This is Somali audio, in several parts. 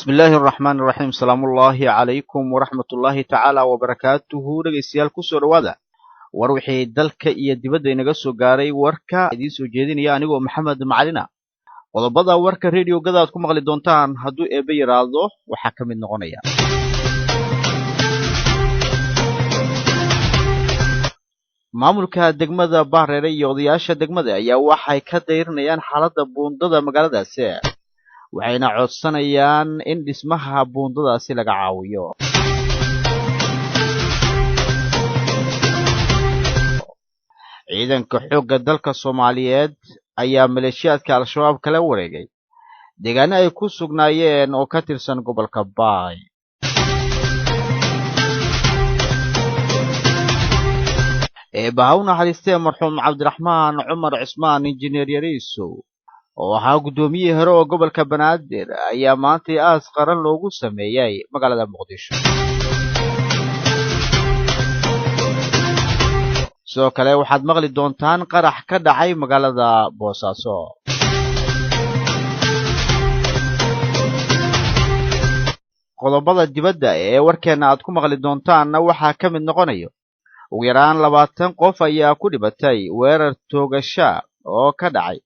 بسم الله الرحمن الرحيم سلام الله عليكم ورحمة الله تعالى وبركاته dhegeystayaal ku soo dhawaada war wixii dalka iyo dibadda inaga soo gaaray warka idin soo jeedinaya anigoo Maxamed Macalina qodobada warka radio gadaad ku maqli doontaan hadduu eebe yiraahdo waxa ka mid noqonaya maamulka degmada Bahreere iyo odayaasha degmada ayaa waxay ka dayrinayaan xaaladda buundada magaaladaasi waxayna codsanayaan in dhismaha buundadaasi laga caawiyo ciidanka xoogga dalka Soomaaliyeed ayaa maleeshiyaadka al-shabaab kala wareegay deegaano ay ku sugnaayeen oo ka tirsan gobolka Baay bahawna xariistay marxuum Cabdiraxmaan Cumar Cismaan injineer Yariiso oo ahaa gudoomiyihii hore oo gobolka Banaadir ayaa maanta aas qaran loogu sameeyay magaalada Muqdisho sidoo kale waxaad maqli doontaan qarax ka dhacay magaalada Boosaaso qodobada dibadda ee warkeena aad ku maqli doontaanna waxaa ka mid noqonayo ugu yaraan 20 qof ayaa ku dhibatay weerar toogasho oo ka dhacay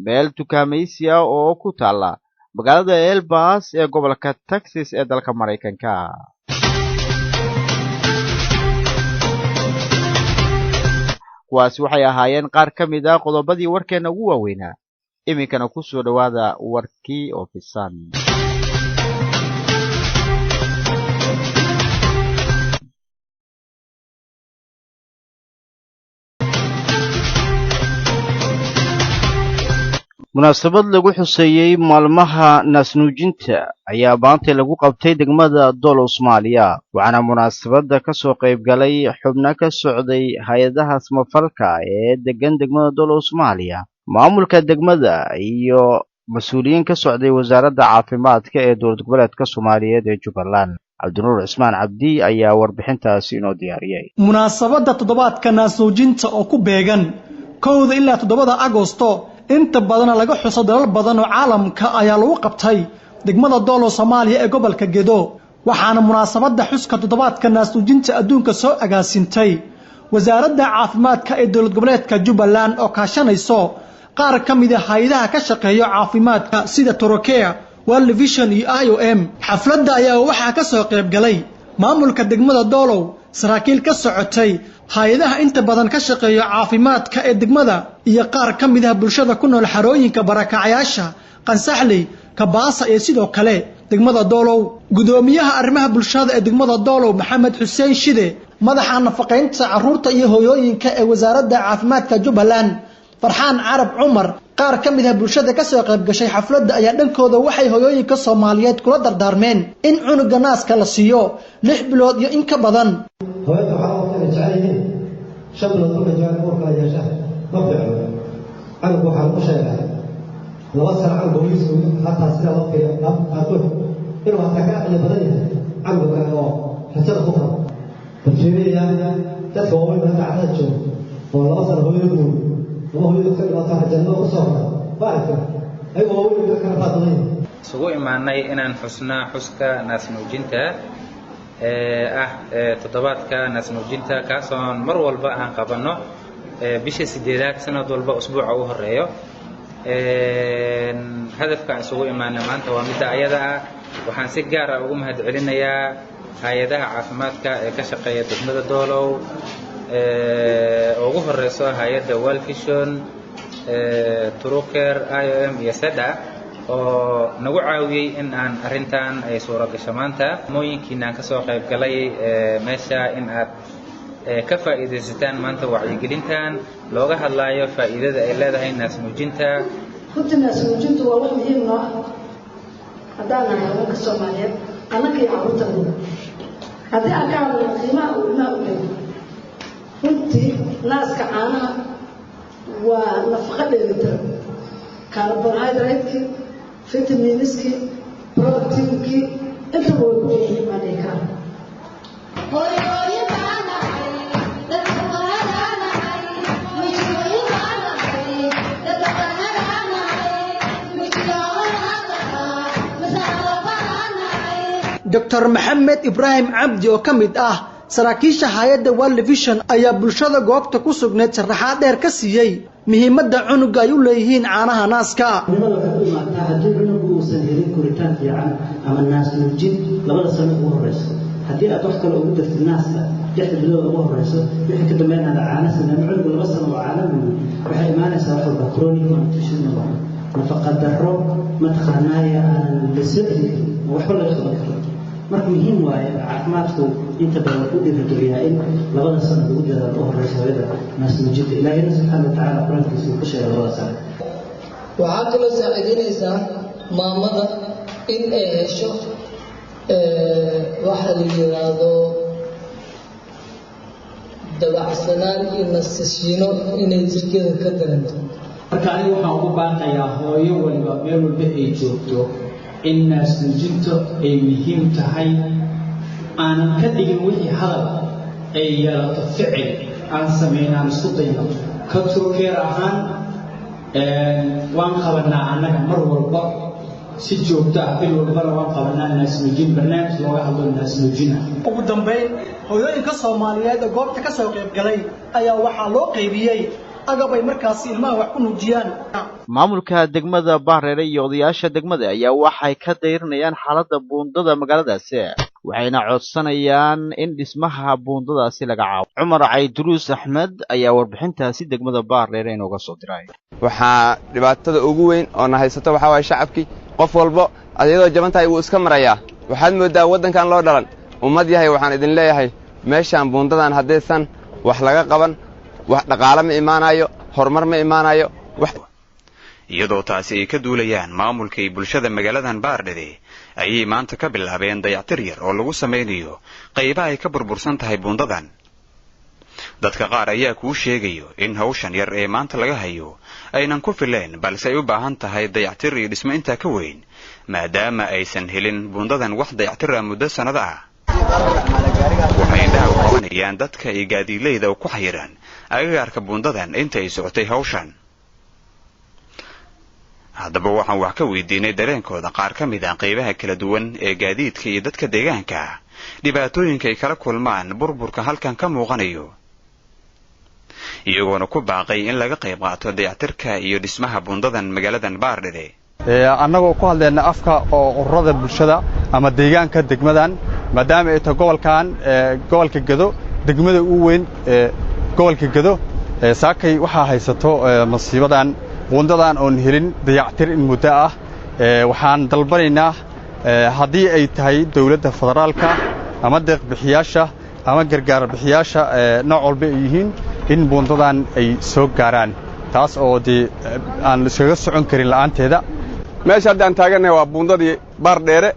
meel tukaamaysiya oo ku taala magaalada Elbas ee gobolka Texas ee dalka Mareykanka kuwaasi waxay ahaayeen qaar ka mid ah qodobadii warkeena ugu waaweynaa iminkana ku soo dhawaada warkii oo fisan munaasabad lagu xuseeyay maalmaha naasnuujinta ayaa maanta lagu qabtay degmada Doolow Soomaaliya waxaana munaasabada ka soo qayb galay xubno ka socday hay'adaha samafalka ee degan degmada Doolow Soomaaliya maamulka degmada iyo mas'uuliyiin ka socday wasaaradda caafimaadka ee dowlad goboleedka Soomaaliyeed ee Jubbaland Cabdinuur Cismaan Cabdi ayaa warbixintaasi inoo diyaariyay munaasabada toddobaadka naasnuujinta oo ku beegan 1 ilaa 7 Agoosto inta badan laga xuso dalal badan oo caalamka ayaa lagu qabtay degmada Doolow Soomaaliya ee gobolka Gedo waxaana munaasabada xuska toddobaadka naasnuujinta adduunka soo agaasintay wasaaradda caafimaadka ee dowlad goboleedka Jubbaland oo kaashanayso qaar ka mid ah hay'adaha ka shaqeeya caafimaadka sida Turkiya World Vision iyo IOM xafladda ayaa waxaa ka soo qayb galay maamulka degmada Doolow saraakiil ka socotay hay'adaha inta badan ka shaqeeya caafimaadka ee degmada iyo qaar ka mid ah bulshada ku nool xarooyinka barakacayaasha Qansaxley Kabaasa iyo sidoo kale degmada Doolow gudoomiyaha arrimaha bulshada ee degmada Doolow Maxamed Xuseen Shide madaxa nafaqeynta carruurta iyo hooyooyinka ee wasaaradda caafimaadka Jubbaland Farxaan Carab Cumar qaar ka mid ah bulshada ka soo qayb gashay xafladda ayaa dhankooda waxay hooyooyinka Soomaaliyeed kula dardaarmeen in cunuga naaska la siiyo 6 bilood iyo in ka badan hooyada waxa uu jecelahay shablo ku jecel oo kala yeesha ma fiicno anigu waxaan u sheegay laba sano booliisku hatta sida loo fiiriyo aadu inuu taga iyo badan yahay anigu oo xisada ku qabo bulshada dadka oo weyn hadda cad joogo oo laba sano hooyadu ka dhawata janno u soo baarka ay oo weyn ka fadlan sugu imaanay inaan xusnaa xuska naasnuujinta toddobaadka naasnuujinta kaasoo mar walba aan qabano bisha 8aad sanad walba usbuuca u horeeyo hadafka isugu imaanay maanta waa mid ayada ah waxaan si gaar ah ugu mahadcelinayaa hay'adaha caafimaadka ee ka shaqeeya degmada Doolow ugu horeyso hay'adda World Vision Turkiya IOM iyo SEDA oo nagu caawiyay in aan arintan ay suura gasho maanta mooyinkiina ka soo qayb galay meesha in aad ka faa'iideysataan maanta wacyigelintan looga hadlayo faa'iidada ay leedahay naasnuujinta runtii naasnuujintu waa wax muhiim ah haddaan nahay ka Soomaaliyeed anaka iyo carruurtooda haddii aan ka hadlo qiimaha uu ilmaha u leeyahay runtii naaska caanaha waa nafaqo dheellitiran carbohydrate vitaminiski proteinki inta way ku yimaadeen ka Dr. Maxamed Ibrahim Cabdi oo ka mid ah saraakiisha hay'adda World Vision ayaa bulshada goobta ku sugnayd sharaxaad dheer ka siiyay muhiimadda cunuga ay u leeyihiin caanaha naaska. haddii cunugu uusan helin koritaan fiican ama naas nuujin labada sano ugu horeyso haddii aad wax kale ugu dartid naaska 6 bilood ugu horeyso wixii ka dambeeyana caana sida cunugu 2 sano oo caana waxay imaanaysaa wax walba chronic malnutrition nafaqa darro mataqaanaya aan lisii wax wala qaban karo marka muhiim waaye caafimaadku inta badan u dhiirigeliyaa in labada sano ugu dadaal oo horeyso hooyada naas nuujinta ilaahay subxaanahu wa ta'aala quraankiisa ku sheegay labada sano waxaa kaloo saacideynaysaa maamada in ay hesho waxa la yiraahdo dabacsanaan iyo nasashiino inay jirkeeda ka daranto marka aniga waxaan ugu baaqayaa hooyo waliba meel walba ay joogto in naas nuujinta ay muhiim tahay aanan ka dhigin wixii hadal ay yeelato ficil aan sameynaan isku dayno ka turkeer ahaan waan qabanaa annaga mar walba si joogto ah bil walbana waan qabanaa naas nuujin barnaamij looga hadlo naas nuujina ugu dambeyn hooyooyinka Soomaaliyeed ee goobta ka soo qayb galay ayaa waxaa loo qaybiyay agab ay markaas ilmaha wax ku nuujiyaan. maamulka degmada Bahreere iyo odayaasha degmada ayaa waxay ka dayrinayaan xaaladda buundada magaaladaasi waxayna codsanayaan in dhismaha buundadaasi laga caawiyo. Cumar Caydruus Axmed ayaa warbixintaasi degmada Bahreere inooga soo diray. waxaa dhibaatada ugu weyn oo na haysato waxa way shacabkii qof walba adiyadoo jabantahay uu iska marayaa waxaad moodaa wadankan loo dhalan ummad yahay waxaan idin leeyahay meeshan buundadan hadeesan wax laga qaban wax dhaqaale ma imaanayo horumar ma imaanayo iyadoo taasi ay ka duulayaan maamulka iyo bulshada magaaladan Bahreere ayay maanta ka bilaabeen dayactir yar oo lagu sameynayo qaybaha ay ka burbursan tahay buundadan dadka qaar ayaa ku sheegayo in hawshan yar ee maanta laga hayo aynan ku fileen balse ay u baahan tahay dayactir iyo dhismo inta ka weyn maadaama aysan helin buundadan wax dayactir ah muddo sanado ah waxay dhaawacayaan dadka ay gaadiidleyda ku xayiraan agagaarka buundadan inta ay socotay hawshan haddaba waxaan wax ka weydiinay dareenkooda qaar ka mid ah qaybaha kala duwan ee gaadiidka iyo dadka deegaanka dhibaatooyinka ay kala kulmaan burburka halkan ka muuqanayo iyagoona ku baaqay in laga qayb qaato dayactirka iyo dhismaha buundadan magaaladan Bahreere annagoo ku hadlayna afka oo ururada bulshada ama deegaanka degmadan maadaama ay tahay gobolka Gedo degmada ugu weyn ee gobolka Gedo saakay waxa haysato masiibadan buundadan oo helin dayactir in muddo ah waxaan dalbanaynaa haddii ay tahay dawladda federaalka ama deeq bixiyaasha ama gargaar bixiyaasha nooc walba ay yihiin in buundadan ay soo gaaraan taas oo aan iskaga socon karin la'aanteeda meesha haddaan taaganahay waa buundadii Bahreere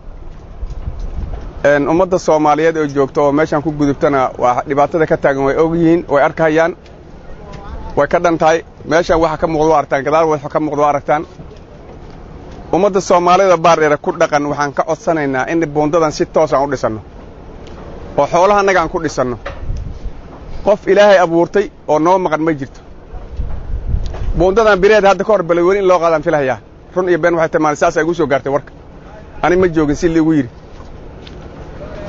ummadda Soomaaliyeed oo joogto oo meeshan ku gudubtana waa dhibaatada ka taagan way og yihiin way arkayaan way ka dhantahay meeshan waxa ka muuqdo aragtaan gadaal waxa ka muuqdo aragtaan ummadda Soomaaliyeed Bahreere ku dhaqan waxaan ka codsanaynaa in buundadan si toos ah u dhisano oo xoolaha anaga aan ku dhisano qof Ilaahay abuurtay oo noo maqan ma jirto buundadan bireed hadda ka hor balwani in loo qaadan filayaa run iyo been waxay tamaan saas ay ugu soo gaartay warka ani ma joogin si liigu yiri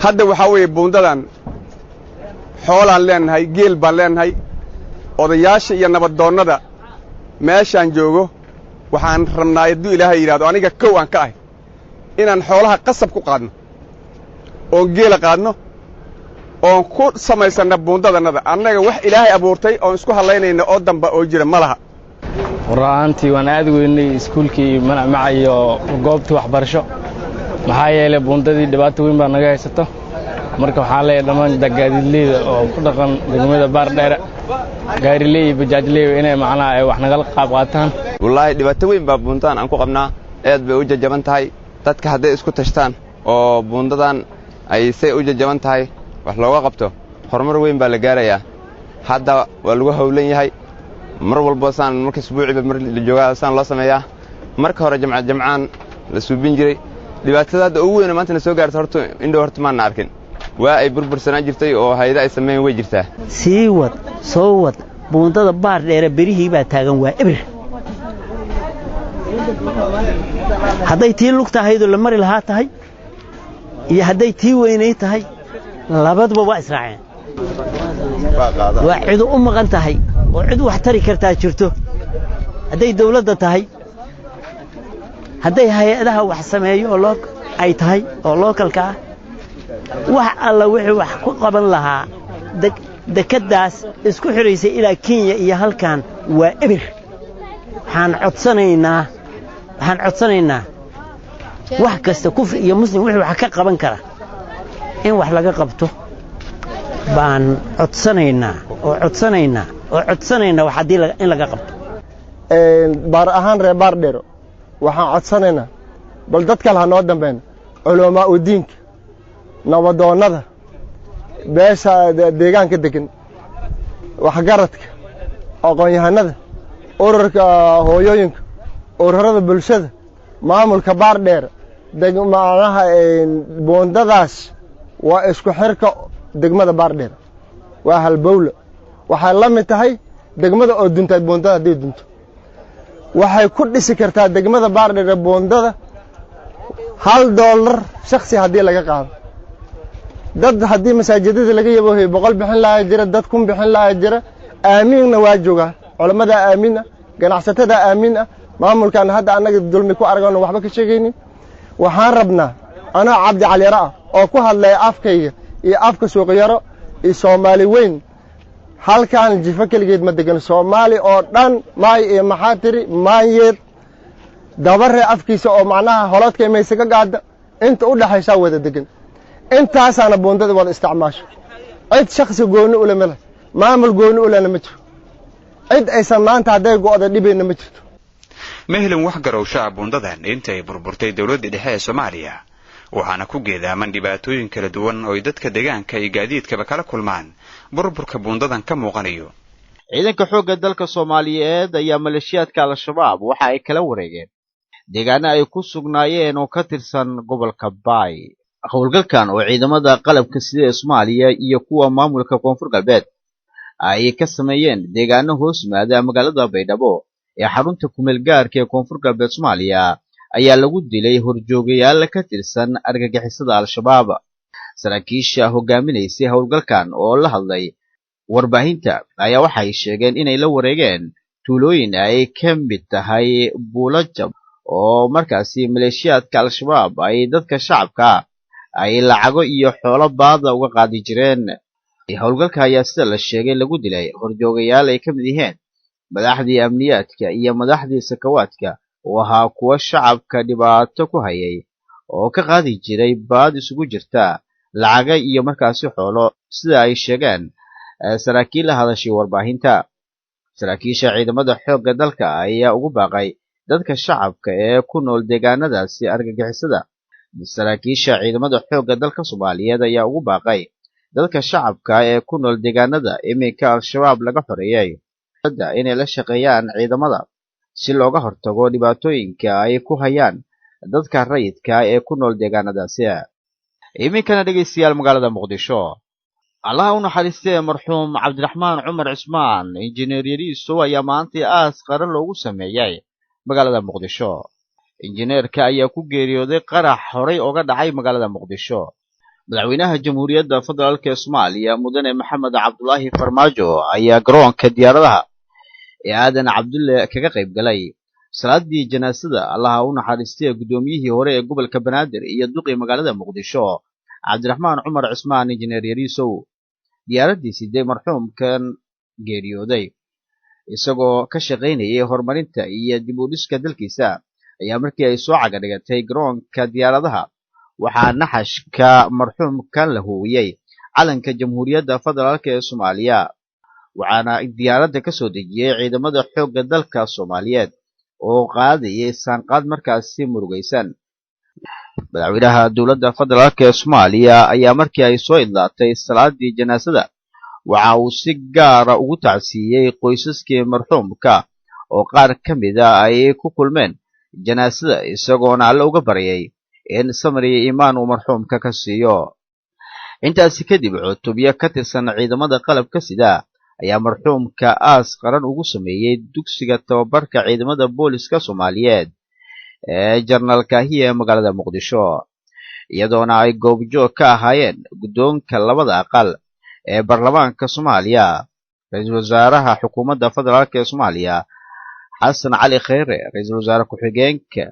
hadda waxa weeye buundadan xoolaan leenahay geel baan leenahay odayaasha iyo nabaddoonnada meeshaan joogo waxaan rabnaa hadduu Ilaahay yiraahdo aniga kow aan ka ahay inaan xoolaha qasab ku qaadno oo geela qaadno oo ku samaysana buundadanada annaga wax Ilaahay abuurtay oo isku halaynayna oo damba oo jira malaha waraantii waan aad weynay iskuulkii macayo goobtii waxbarasho maxaa yeelay buundadii dhibaato weyn baa naga haysato marka waxaan leeyahay dhammaan gaadiidleyda oo ku dhaqan degmada Bahreere gaariley iyo bajaajley inay macnaa ay wax naga qaab qaataan wallahi dhibaato weyn baa buundadan aan ku qabnaa aad bay u jajaban tahay dadka hadday isku tashtaan oo buundadan ay say u jajaban tahay wax looga qabto horumar weyn baa la gaarayaa hadda waa lagu hawlan yahay mar walba saan markii isbuuciiba mar la joogaa saan loo sameeyaa marka hore jamcaan la suubin jiray dhibaatada ugu weyn maanta soo gaartay horta indho horta ma arkin waa ay burbursanaa jirtay oo hay'ado ay sameeyeen way jirtaa sii wad soo wad buundada Bahreere berihii baa taagan waa ibir hadday tii lugta haydo la mari lahaa tahay iyo hadday tii weynay tahay labaduba waa israaceen waa cidu u maqan tahay oo cid wax tari kartaa jirto hadday dawladda tahay hadday hay-adaha wax sameeyo oo ay tahay oo lookalka ah wax alla wixii wax ku qaban lahaa dekadaas isku xiraysay ilaa Kenya iyo halkan waa ebir waxaan codsanaynaa wax kasta kufri iyo muslim wixii wax ka qaban kara in wax laga qabto baan codsanaynaa wax hadii in laga qabto baar ahaan reer Baardheero waxaan codsanaynaa bal dadka la noo dambeyn culamaa u diinka nabadoonnada beesha deegaanka degan waxgaradka aqoon-yahanada ururka hooyooyinka ururada bulshada maamulka Baardheero degmadaha boondadaas waa isku xirka degmada Baardheero waa halbowle waxay la mid tahay degmada oo duntay boondada hadii dunto waxay ku dhisi kartaa degmada Baardheero boondada $1 shakhsi hadii laga qaado dad hadii masaajidada laga yabo 100 bixin lahaa jira dad kun bixin lahaa jira aaminna waa jooga culimada aaminna ganacsatada aaminna maamulkan hadda anaga dulmi ku aragno waxba ka sheegaynin waxaan rabnaa ana Cabdi Cali Raa oo ku hadlay afkayga iyo afka suuq yaro iyo Soomaali weyn halkan jifa kaligeed ma degan Soomaali oo dhan maay iyo maxaatiri maayeed dabare afkiisa oo macnaha holadka imaysa ka gaada inta u dhaxaysa wada degan intaasana boondada wada isticmaasho cid shakhsi gooni u leeyahay maamul gooni u leeyahay ma jiro cid aysan maanta haday go'da dhibeyna ma jirto mehelan wax garowsha boondadan intay burburtay dawladda dhexe ee Soomaaliya waxaana ku geedaaman dhibaatooyin kala duwan oo dadka deegaanka iyo gaadiidkaba kala kulmaan burburka boondadan ka muuqanayo ciidanka xoogga dalka Soomaaliyeed ayaa maleeshiyaadka al-shabaab waxa ay kala wareegeen deegaano ay ku sugnaayeen oo ka tirsan gobolka Baay howlgalkan oo ciidamada qalabka sida ee Soomaaliya iyo kuwa maamulka koonfur galbeed ay ka sameeyeen deegaano hoos yimaada magaalada Baydhabo ee xarunta kumeel gaarka ee koonfur galbeed Soomaaliya ayaa lagu dilay horjoogayaal ka tirsan argagixisada al-shabaab saraakiisha hogaaminaysay howlgalkan oo la hadlay warbaahinta ayaa waxay sheegeen inay la wareegeen tuulooyin ay ka mid tahay Buulajab oo markaasi maleeshiyaadka al-shabaab ay dadka shacabka ay lacago iyo xoolo baada uga qaadi jireen howlgalka ayaa sida la sheegay lagu dilay horjoogayaal ay ka mid yihiin madaxdii amniyaadka iyo madaxdii sakawaadka oo ahaa kuwa shacabka dhibaato ku hayay oo ka qaadi jiray baad isugu jirta lacaga iyo markaasi xoolo sida ay sheegeen saraakiil la hadashay warbaahinta saraakiisha ciidamada xoogga dalka ayaa ugu baaqay dadka shacabka ee ku nool deegaanadaasi argagixisada saraakiisha ciidamada xoogga dalka Soomaaliyeed ayaa ugu baaqay dadka shacabka ee ku nool deegaanada iminka al-shabaab laga xoreeyay inay la shaqeeyaan ciidamada si looga hortago dhibaatooyinka ay ku hayaan dadka rayidka ee ku nool deegaanadaasi iminkana dhageystayaal magaalada Muqdisho Allah u naxariistay marxuum Cabdiraxmaan Cumar Cismaan injineer Yariiso ayaa maanta aas qaran loogu sameeyay magaalada Muqdisho injineerka ayaa ku geeriyooday qarax horay uga dhacay magaalada Muqdisho madaxweynaha jamhuuriyadda federaalka ee Soomaaliya mudane Maxamed Cabdullaahi Farmaajo ayaa garoonka diyaaradaha ee Aadan Cabdulle kaga qayb galay salaadii janaasada Allah u naxariistay gudoomiyihii hore ee gobolka Banaadir iyo duqii magaalada Muqdisho Cabdiraxmaan Cumar Cismaan injineer Yariiso diyaaradiisii marxuumkan geeriyooday isagoo ka shaqaynayay horumarinta iyo dib u dhiska dalkiisa ayaa markii ay soo caga dhigatay garoonka diyaaradaha waxaa naxashka marxuumkan la huwiyay calanka jamhuuriyadda federaalka ee Soomaaliya waxaana diyaaradda ka soo dejiyay ciidamada xoogga dalka Soomaaliyeed oo qaadayay saanqaad markaasi murugaysan madaxweynaha dowladda federaalka ee Soomaaliya ayaa markii ay soo idlaatay salaadii janaasada waxa uu si gaar ah ugu tacsiiyay qoysaskii marxuumka oo qaar ka mid ah ay ku kulmeen janaasada isagoona alle uga baryay in samir iyo iimaan uu marxuumka ka siiyo intaasi kadib cutubyo ka tirsan ciidamada qalabka sida ayaa marxuumka aas qaran ugu sameeyay dugsiga tababarka ciidamada booliska Soomaaliyeed ee General Kahiye magaalada Muqdisho iyadoona ay goobjoog ka ahaayeen guddoonka labada aqal ee baarlamaanka Soomaaliya, ra'iisul wasaaraha xukuumadda federaalk ee Soomaaliya xasan cali kheyre, ra'iisul wasaare ku-xigeenka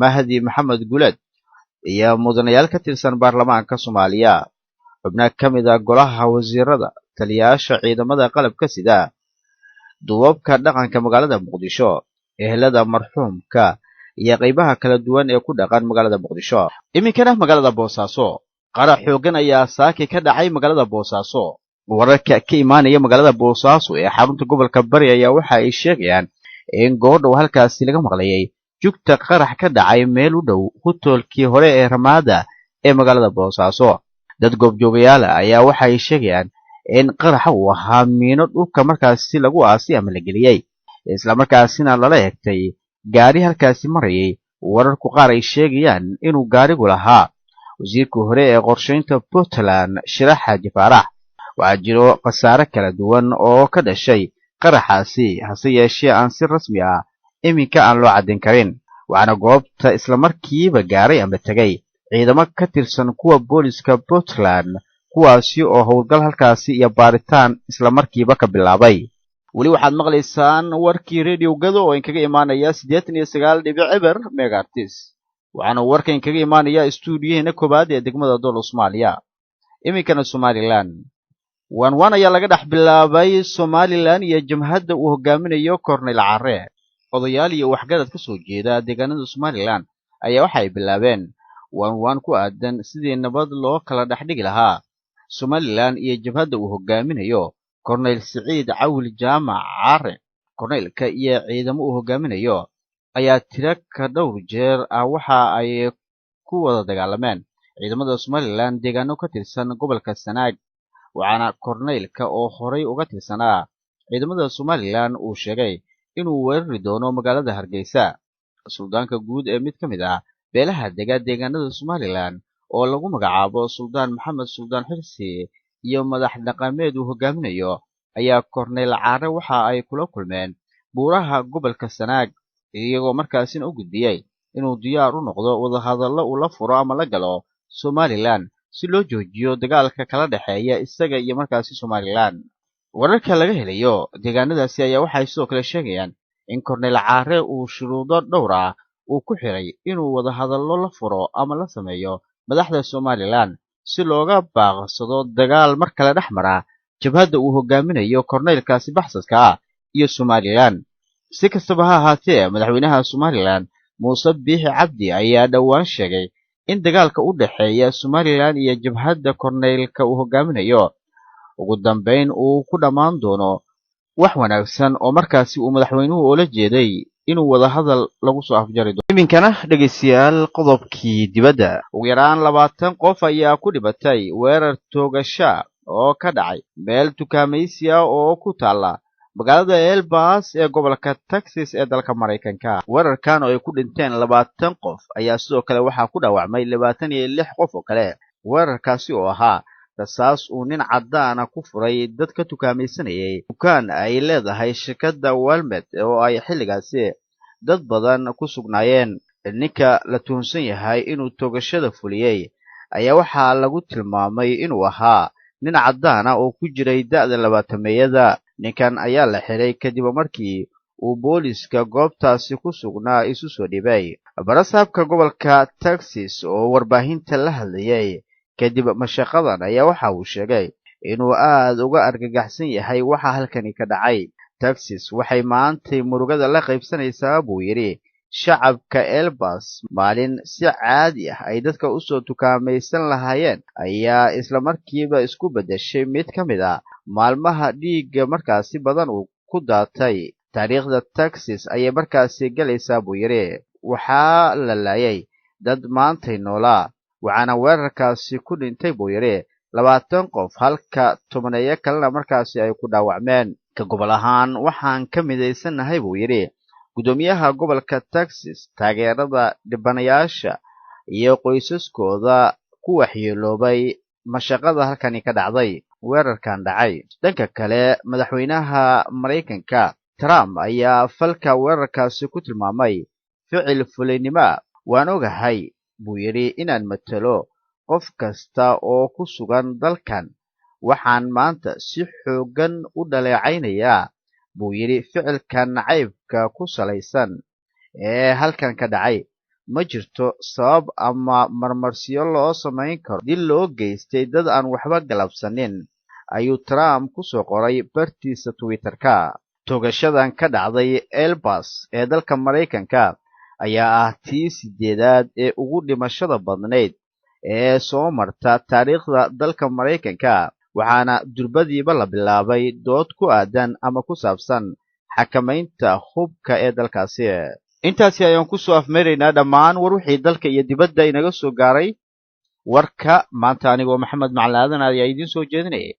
Mahdi Maxamed Guled iyo mudanayaal ka tirsan baarlamaanka Soomaaliya, xubno ka mid ah golaha wasiirada, taliyayaasha ciidamada qalabka sida, duubabka dhaqanka magaalada Muqdisho, ehelada marxuumka iyo qaybaha kala duwan ee ku dhaqan magaalada Muqdisho. Iminkana magaalada Boosaaso, qarax xooggan ayaa saaki ka dhacay magaalada Boosaaso. Wararka ka imaanaya magaalada Boosaaso ee xarunta gobolka Bari ayaa waxa ay sheegayaan in goordhow halkaasi laga maqlayay jugta qarax ka dhacay meel u dhow hoteelkii hore ee Ramaada ee magaalada Boosaaso. Dad goobjoogayaal ayaa waxa ay sheegayaan in qaraxa uu ahaa miino dhulka markaasi lagu aasay ama la geliyey, isla markaasina lala egtay gaari halkaasi marayay. Wararku qaar ay sheegayaan inuu gaarigu lahaa wasiirkii hore ee qorshaynta Puntland Shirax Xaaji Faarax. Waxaa jiro khasaare kala duwan oo ka dhashay qaraxaasi, hase yeeshee aan si rasmi ah iminka aan loo caddayn karin. waxaana goobta isla markiiba gaaray ama tegay ciidamo ka tirsan kuwa booliska Puntland kuwaasi oo howlgal halkaasi iyo baaritaan isla markiiba ka bilaabay. weli waxaad maqlaysaan warkii radio Gado oo inkaga imaanaya 89.0 megahertz. waxaana warka inkaga imaanaya stuudiyaheena koobaad ee degmada Dolo Soomaaliya. iminkana Somaliland wan ayaa laga dhex bilaabay Somaliland iyo jamhadda uu hogaaminayo Cornel Carre. odayaal iyo waxgarad ka soo jeeda deegaanada Somaliland ayaa waxay bilaabeen wan ku aadan sidii nabad loo kala dhaxdhigi lahaa Somaliland iyo jamhadda uu hogaaminayo Cornel Siciid Cawil Jaamac Carre. Cornelka iyo ciidamo uu hogaaminayo ayaa tira ka dhowr jeer waxa ay ku wada dagaalameen ciidamada Somaliland deegaano ka tirsan gobolka Sanaag. waxaana Cornelka oo horay uga tirsanaa ciidamada Somaliland uu sheegay inuu weerari doono magaalada Hargeysa. suldaanka guud ee mid ka mid ah beelaha deegaanada Somaliland oo lagu magacaabo Suldaan Maxamed Suldaan Xirsi iyo madax dhaqameed uu hogaaminayo ayaa Cornel Carre waxa ay kula kulmeen buuraha gobolka Sanaag, iyagoo markaasina u gudbiyay inuu diyaar u noqdo wadahadallo uu la furo ama la galo Somaliland si loo joojiyo dagaalka kala dhaxeeya isaga iyo markaasi Somaliland. wararka laga helayo deegaanadaasi ayaa waxay sidoo kale sheegayaan in Cornel Carre uu shuruudo dhowr ah uu ku xiray inuu wadahadallo la furo ama la sameeyo madaxda Somaliland si looga baaqsado dagaal mar kale dhex mara jabhadda uu hogaaminayo Cornelkaasi baxsadka ah iyo Somaliland. si kastaba ha ahaatee, madaxweynaha Somaliland Muuse Biixi Cabdi ayaa dhowaan sheegay in dagaalka u dhaxeeya Somaliland iyo jabhadda Cornelka uu hogaaminayo ugu dambeyn uu ku dhammaan doono wax wanaagsan oo markaasi uu madaxweynuhu ula jeeday inuu wada hadal lagu soo afjari doono. iminkana dhageystayaal qodobkii dibadda. ugu yaraan 20 qof ayaa ku dhibatay weerar toogasho oo ka dhacay meel tukaamaysi ah oo ku taala magaalada Elbas ee gobolka Texas ee dalka Mareykanka. weerarkan oo ay ku dhinteen 20 qof ayaa sidoo kale waxaa ku dhaawacmay 26 qof oo kale. weerarkaasi oo ahaa rasaas uu nin cadaan ah ku furay dad ka tukaamaysanayay dukaan ay leedahay shirkadda Walmart oo ay xilligaasi dad badan ku sugnaayeen. ninka la tuhunsan yahay inuu toogashada fuliyay ayaa waxaa lagu tilmaamay inuu ahaa nin cadaan ah oo ku jiray da'da 20-meeyada. ninkan ayaa la xiray kadib markii uu booliska goobtaasi ku sugnaa isu soo dhibay. barasaabka gobolka Texas oo warbaahinta la hadlayay kadib mashaqadan ayaa waxa uu sheegay inuu aad uga argagaxsan yahay waxa halkani ka dhacay. Texas waxay maantay murugada la qaybsanaysaa buu yiri shacabka Elbas. maalin si caadi ah ay dadka u soo tukaamaysan lahaayeen ayaa isla markiiba isku bedeshay mid ka mid ah maalmaha dhiigga markaasi badan uu ku daatay taariikhda Texas ayay markaasi galaysaa buu yiri. waxaa la laayay dad maantay noolaa, waxaana weerarkaasi ku dhintay buu yiri 20 qof halka 10 kalena markaasi ay ku dhaawacmeen. ka gobol ahaan waxaan ka midaysanahay buu yiri gudoomiyaha gobolka Texas taageerada dhibanayaasha iyo qoysaskooda ku waxyeeloobay mashaqada halkani ka dhacday weerarkan dhacay. dhanka kale, madaxweynaha Mareykanka Trump ayaa falka weerarkaasi ku tilmaamay ficil fulinimo. waan ogahay buu yiri inaan matalo qof kasta oo ku sugan dalkan waxaan maanta si xooggan u dhaleecaynayaa buu yidhi ficilka nacaybka ku salaysan ee halkan ka dhacay. Ma jirto sabab ama marmarsiyo loo samayn karo dil loo geystay dad aan waxba galabsanin, ayuu Trump ku soo qoray bartiisa Twitter-ka. Toogashadan ka dhacday Elbas ee dalka Maraykanka ayaa ah tii 8aad ee ugu dhimashada badnayd ee soo marta taariikhda dalka Maraykanka, waxaana durbadiiba la bilaabay dood ku aadan ama ku saabsan xakamaynta hubka ee dalkaasi. Intaasi ayaan ku soo afmeeraynaa dhammaan war wixii dalka iyo dibadda inaga soo gaaray. Warka maanta anigoo Maxamed Macalin Aadan ayaa idiin soo jeedinayay.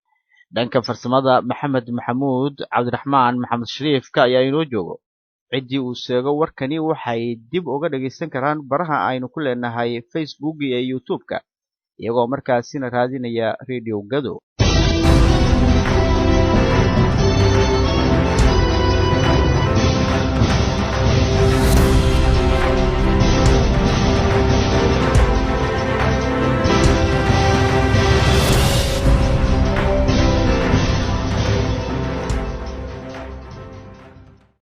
Dhanka farsamada Maxamed Maxamuud Cabdiraxmaan Maxamed Shariifka ayaa inoo joogo. ciddii uu sheego warkani waxay dib uga dhagaysan karaan baraha aynu ku leenahay Facebook iyo YouTube-ka iyagoo markaasina raadinaya Radio Gado.